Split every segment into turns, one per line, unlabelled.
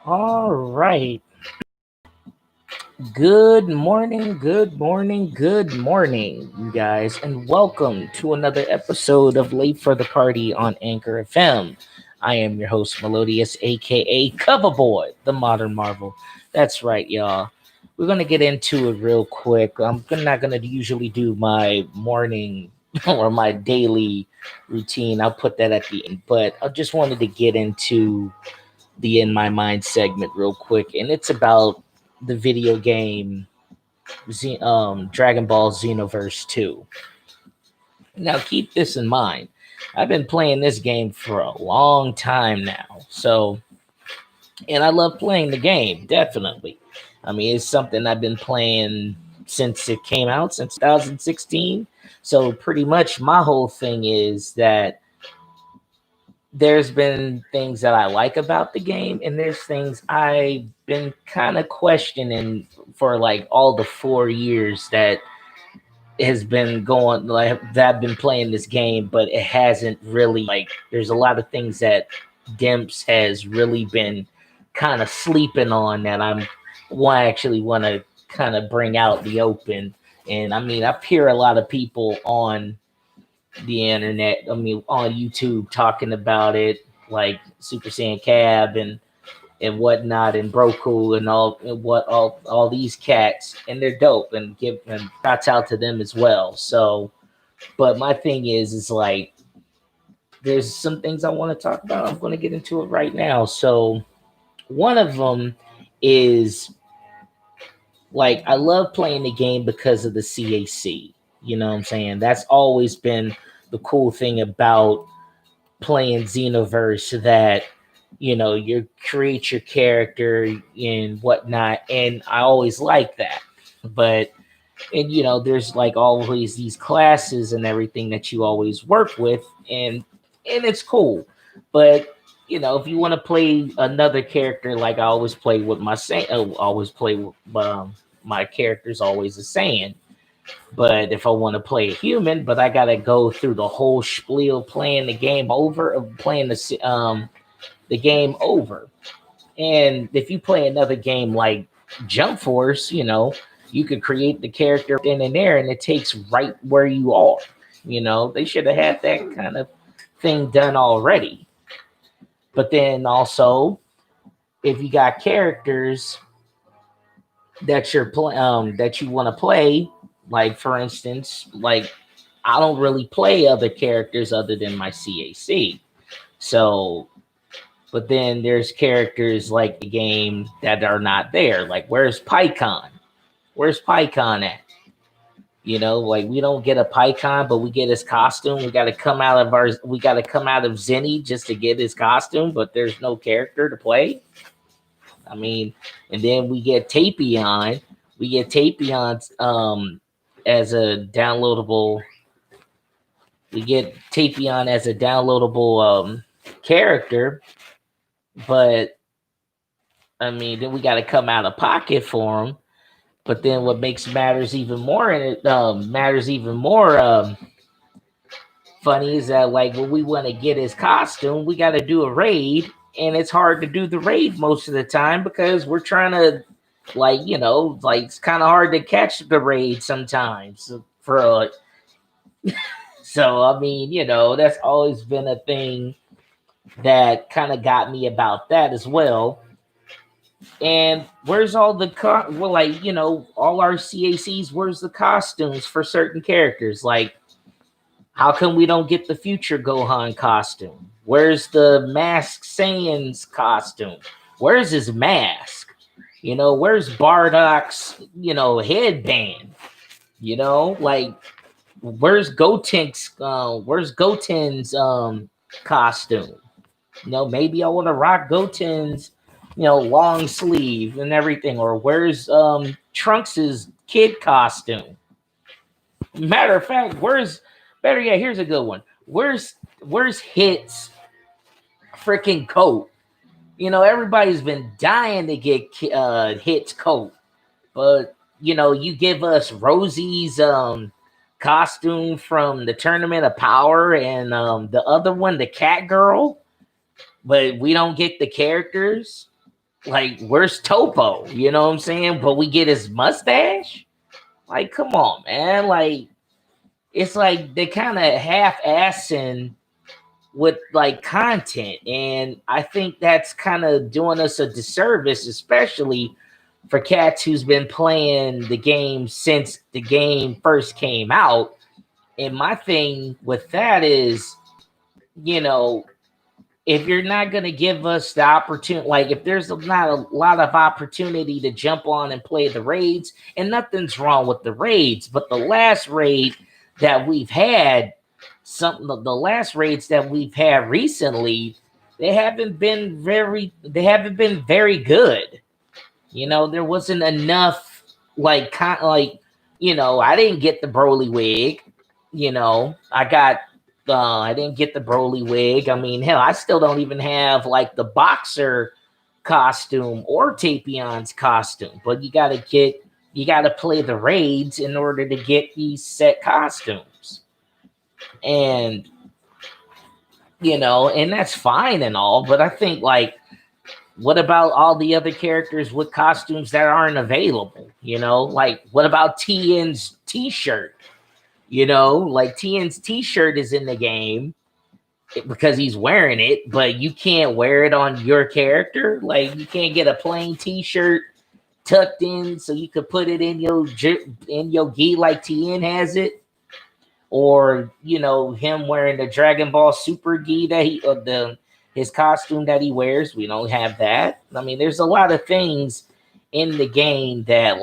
All right. Good morning, you guys, and welcome to another episode of Late for the Party on Anchor FM. I am your host, Melodious, aka Coverboy, the Modern Marvel. That's right, y'all. We're gonna get into it real quick. Not gonna usually do my morning or my daily routine. I'll put that at the end, but I just wanted to get into the In My Mind segment real quick, and it's about the video game Dragon Ball Xenoverse 2. Now, keep this in mind. I've been playing this game for a long time now, and I love playing the game, definitely. I mean, it's something I've been playing since it came out, since 2016. So, pretty much my whole thing is that there's been things that I like about the game, and there's things I've been kind of questioning for like all the 4 years that has been going, like that I've been playing this game, but it hasn't really, like, there's a lot of things that Dimps has really been kind of sleeping on that actually want to kind of bring out the open. And I mean, I hear a lot of people on the internet, I mean, on YouTube talking about it, like Super Saiyan Cab and whatnot, and Broku and all these cats, and they're dope, and give and shots out to them as well. So, but my thing is like there's some things I want to talk about. I'm going to get into it right now. So, one of them is like I love playing the game because of the CAC. You know what I'm saying? That's always been the cool thing about playing Xenoverse, that you create your character and whatnot, and I always like that. But and there's like always these classes and everything that you always work with, and it's cool. But if you want to play another character, like I always play with always play with my character's always the same. But if I want to play a human, but I gotta go through the whole spiel playing the game over, of playing the game over. And if you play another game like Jump Force, you could create the character in and there, and it takes right where you are. They should have had that kind of thing done already. But then also, if you got characters that you want to play, like for instance, like I don't really play other characters other than my CAC. So, but then there's characters like the game that are not there. Like, where's PyCon? Where's PyCon at? Like we don't get a PyCon, but we get his costume. We got to come out of Zenny just to get his costume, but there's no character to play. I mean, and then we get Tapion. We get Tapion as a downloadable. We get Tapion as a downloadable character, but I mean, then we got to come out of pocket for him. But then what matters even more, and it matters even more funny, is that like when we want to get his costume, we got to do a raid, and it's hard to do the raid most of the time because we're trying to, like, like it's kind of hard to catch the raid sometimes for so I mean, that's always been a thing that kind of got me about that as well. And where's all the well, like, all our CACs, where's the costumes for certain characters? Like, how come we don't get the future Gohan costume? Where's the Mask Saiyan's costume? Where's his mask? Where's Bardock's, headband? Like, where's Goten's costume? Maybe I want to rock Goten's, long sleeve and everything. Or where's Trunks's kid costume? Matter of fact, better yet, here's a good one. Where's Hit's freaking coat? Everybody's been dying to get Hit's coat, but you give us Rosie's costume from the Tournament of Power, and the other one, the Cat Girl, but we don't get the characters. Like, where's Topo? You know what I'm saying? But we get his mustache. Like, come on, man. Like, it's like they kind of half-assing with like content, and I think that's kind of doing us a disservice, especially for cats who's been playing the game since the game first came out. And my thing with that is, you know, if you're not going to give us the opportunity, like if there's not a lot of opportunity to jump on and play the raids, and nothing's wrong with the raids, but the last raid that we've had, some of the last raids that we've had recently, they haven't been very good. You know, there wasn't enough I didn't get the Broly wig. I didn't get the Broly wig. I mean, hell, I still don't even have like the boxer costume or Tapion's costume. But you gotta play the raids in order to get these set costumes. And and that's fine and all, but I think like what about all the other characters with costumes that aren't available? Like what about Tien's t-shirt? Like Tien's t-shirt is in the game because he's wearing it, but you can't wear it on your character. Like you can't get a plain t-shirt tucked in so you could put it in your gi like Tien has it. Or him wearing the Dragon Ball Super gi that his costume that he wears. We don't have that. I mean, there's a lot of things in the game that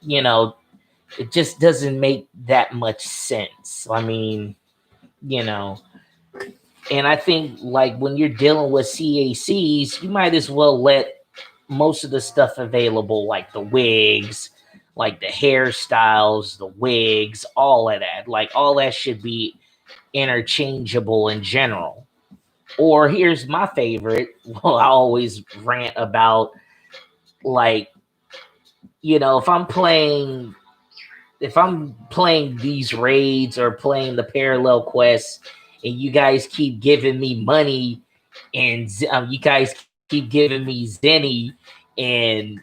it just doesn't make that much sense. I mean, and I think like when you're dealing with CACs, you might as well let most of the stuff available, like the wigs, like the hairstyles, the wigs, all of that. Like all that should be interchangeable in general. Or here's my favorite. Well, I always rant about like, if I'm playing these raids or playing the parallel quests, and you guys keep giving me money, and you guys keep giving me Zenny, and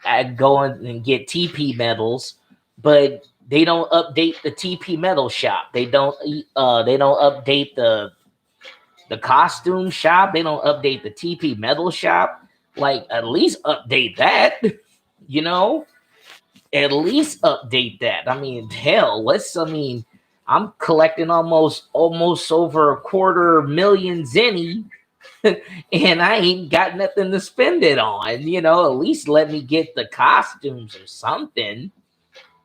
I go and get TP medals, but they don't update the TP medal shop. They don't update the costume shop. They don't update the TP medal shop. Like at least update that, you know? At least update that. I mean, hell, I'm collecting almost over a 250,000 Zenny, and I ain't got nothing to spend it on. At least let me get the costumes or something.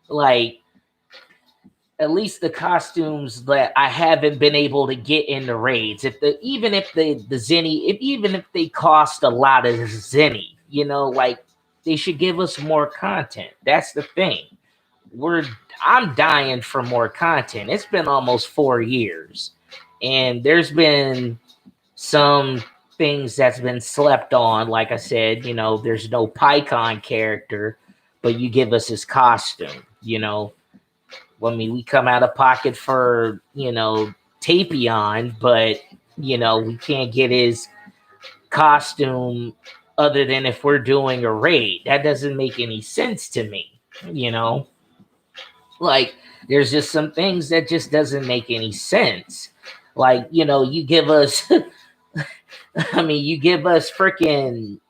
Like at least the costumes that I haven't been able to get in the raids. Even if the Zenny, even if they cost a lot of Zenny, like they should give us more content. That's the thing. I'm dying for more content. It's been almost 4 years, and there's been some things that's been slept on. Like I said, there's no PyCon character, but you give us his costume. I mean, we come out of pocket for Tapion, but we can't get his costume other than if we're doing a raid. That doesn't make any sense to me. Like there's just some things that just doesn't make any sense. Like you give us you give us freaking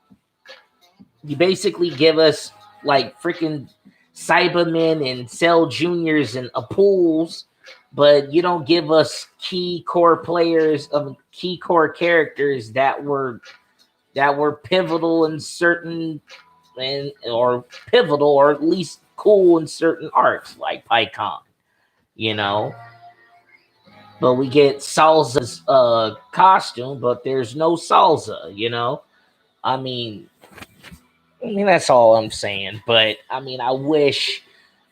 you basically give us like freaking Cybermen and Cell Juniors and Pools, but you don't give us key core characters that were pivotal in certain or pivotal or at least cool in certain arcs like PyCon, But we get Salsa's costume, but there's no Salsa, I mean that's all I'm saying. But I mean, I wish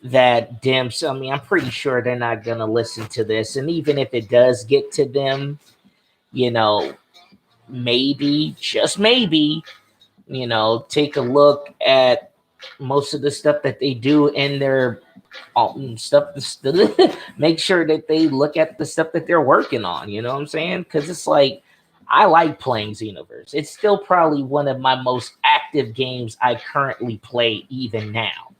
that Dimps. I mean, I'm pretty sure they're not gonna listen to this, and even if it does get to them, maybe just maybe, take a look at most of the stuff that they do in their stuff. Make sure that they look at the stuff that they're working on. You know what I'm saying? Because it's like I like playing Xenoverse. It's still probably one of my most active games I currently play even now.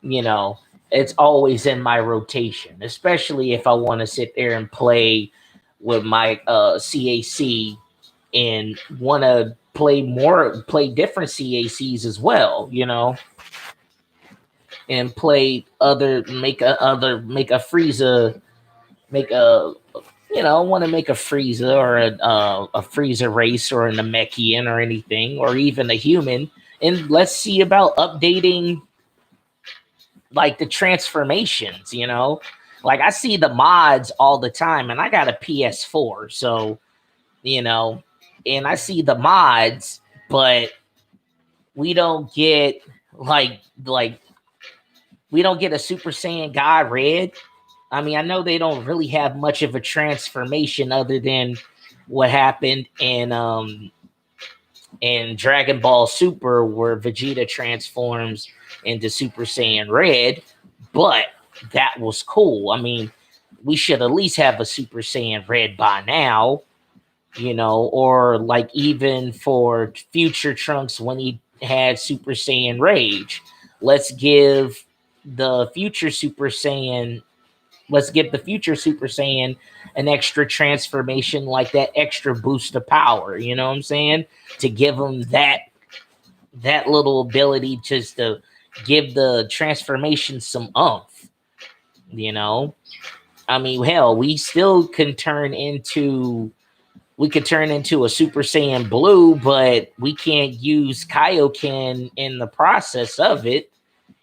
You know, it's always in my rotation, especially if I want to sit there and play with my CAC and want to play different CACs as well, you know, and play other make a Frieza, make a want to make a Frieza or a Frieza race or a Namekian or anything or even a human, and let's see about updating like the transformations, you know. Like I see the mods all the time and I got a PS4, so you know, and I see the mods, but we don't get like we don't get a Super Saiyan God Red. I mean, I know they don't really have much of a transformation other than what happened in Dragon Ball Super where Vegeta transforms into Super Saiyan Red, but that was cool. I mean, we should at least have a Super Saiyan Red by now, you know, or like even for future Trunks when he had Super Saiyan Rage. Let's give the future Super Saiyan let's give the future Super Saiyan an extra transformation, like that extra boost of power, you know what I'm saying? To give him that little ability just to give the transformation some umph, you know? I mean, hell, we could turn into a Super Saiyan Blue, but we can't use Kaioken in the process of it.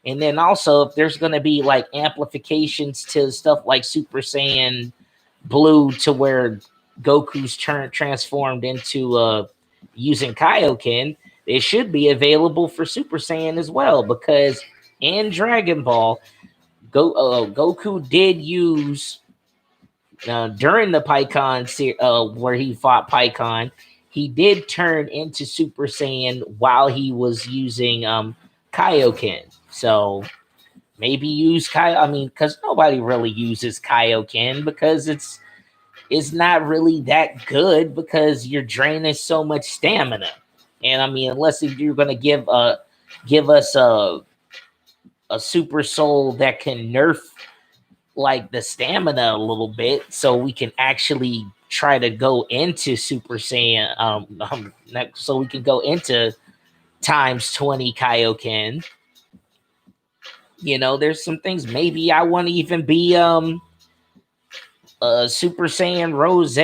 And then also, if there's going to be like amplifications to stuff like Super Saiyan Blue to where Goku's transformed into using Kaioken, it should be available for Super Saiyan as well, because in Dragon Ball, Goku did use during the where he fought Pycon, he did turn into Super Saiyan while he was using Kaioken. So maybe use Kai. I mean, because nobody really uses Kaioken because it's not really that good because you're draining so much stamina. And I mean, unless if you're gonna give us a super soul that can nerf like the stamina a little bit so we can actually try to go into Super Saiyan so we can go into times 20 Kaioken. You know, there's some things maybe I want to even be Super Saiyan Rose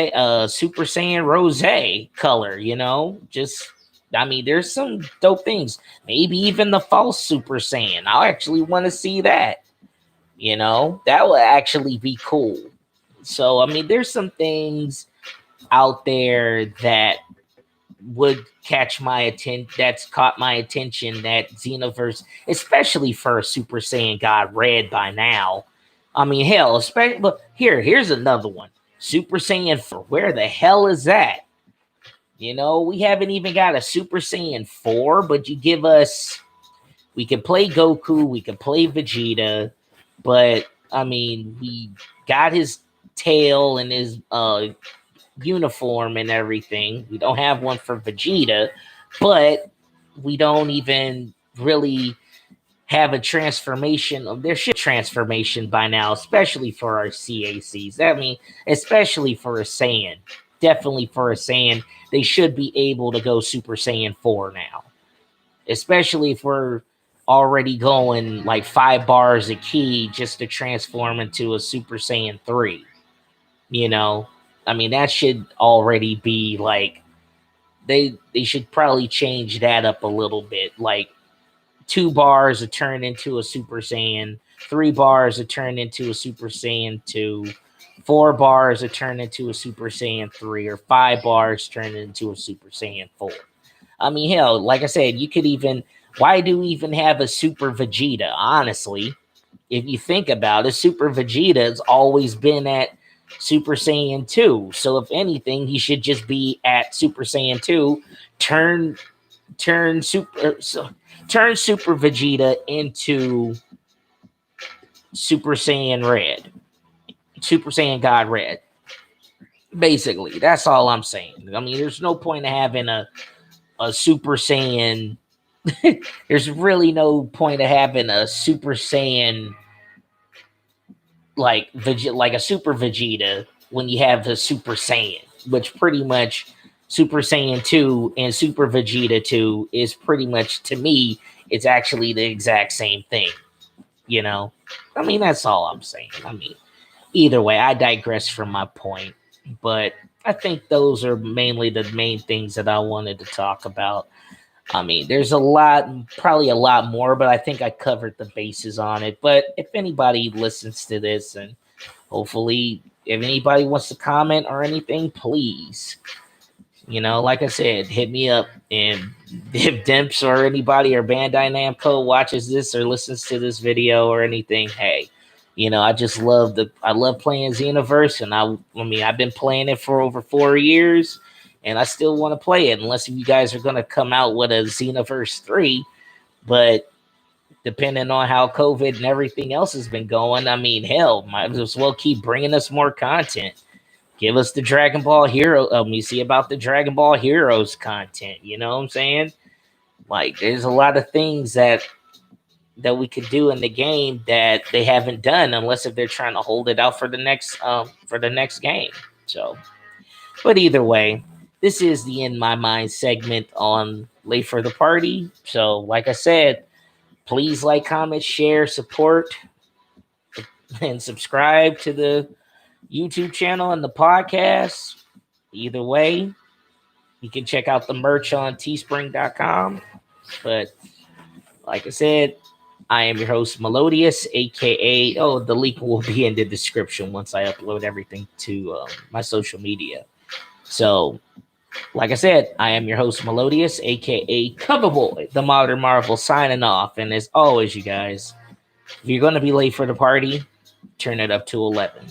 color, you know? Just I mean, there's some dope things. Maybe even the false Super Saiyan. I actually want to see that. You know, that would actually be cool. So, I mean, there's some things out there that would catch my attention, that's caught my attention, that Xenoverse, especially for a Super Saiyan God Red by now. I mean, hell, especially look here's another one. Super Saiyan 4. Where the hell is that? You know, we haven't even got a Super Saiyan 4, but you give us we can play Goku, we can play Vegeta, but I mean, we got his tail and his uniform and everything. We don't have one for Vegeta, but we don't even really have a transformation. There should be a transformation by now, especially for our CACs. I mean, especially for a Saiyan. Definitely for a Saiyan, they should be able to go Super Saiyan 4 now. Especially if we're already going like 5 bars a key just to transform into a Super Saiyan 3. You know, I mean, that should already be like they should probably change that up a little bit. Like 2 bars to turn into a Super Saiyan, 3 bars to turn into a Super Saiyan 2, 4 bars to turn into a Super Saiyan 3, or 5 bars turn into a Super Saiyan 4. I mean, hell, like I said, you could even why do we even have a Super Vegeta? Honestly, if you think about it, Super Vegeta has always been at Super Saiyan 2. So if anything, he should just be at Super Saiyan 2. Turn Super Vegeta into Super Saiyan Red. Super Saiyan God Red. Basically, that's all I'm saying. I mean, there's no point in having a Super Saiyan. There's really no point of having a Super Saiyan like a Super Vegeta when you have the Super Saiyan, which pretty much Super Saiyan 2 and Super Vegeta 2 is pretty much, to me, it's actually the exact same thing, you know? I mean, that's all I'm saying. I mean, either way, I digress from my point, but I think those are mainly the main things that I wanted to talk about. I mean, there's a lot, probably a lot more, but I think I covered the bases on it. But if anybody listens to this, and hopefully, if anybody wants to comment or anything, please, like I said, hit me up. And if Dimps or anybody or Bandai Namco watches this or listens to this video or anything, hey, I love playing Xenoverse, and I mean, I've been playing it for over 4 years, and I still want to play it, unless you guys are going to come out with a Xenoverse 3. But depending on how COVID and everything else has been going, I mean, hell, might as well keep bringing us more content. Give us the Dragon Ball Hero. You see about the Dragon Ball Heroes content. You know what I'm saying? Like, there's a lot of things that we could do in the game that they haven't done, unless if they're trying to hold it out for the next game. So, but either way, this is the In My Mind segment on Late for the Party. So, like I said, please like, comment, share, support, and subscribe to the YouTube channel and the podcast. Either way, you can check out the merch on teespring.com. But like I said, I am your host, Melodious, aka, the link will be in the description once I upload everything to my social media. So, like I said, I am your host, Melodious, aka Coverboy, the Modern Marvel, signing off. And as always, you guys, if you're going to be late for the party, turn it up to 11.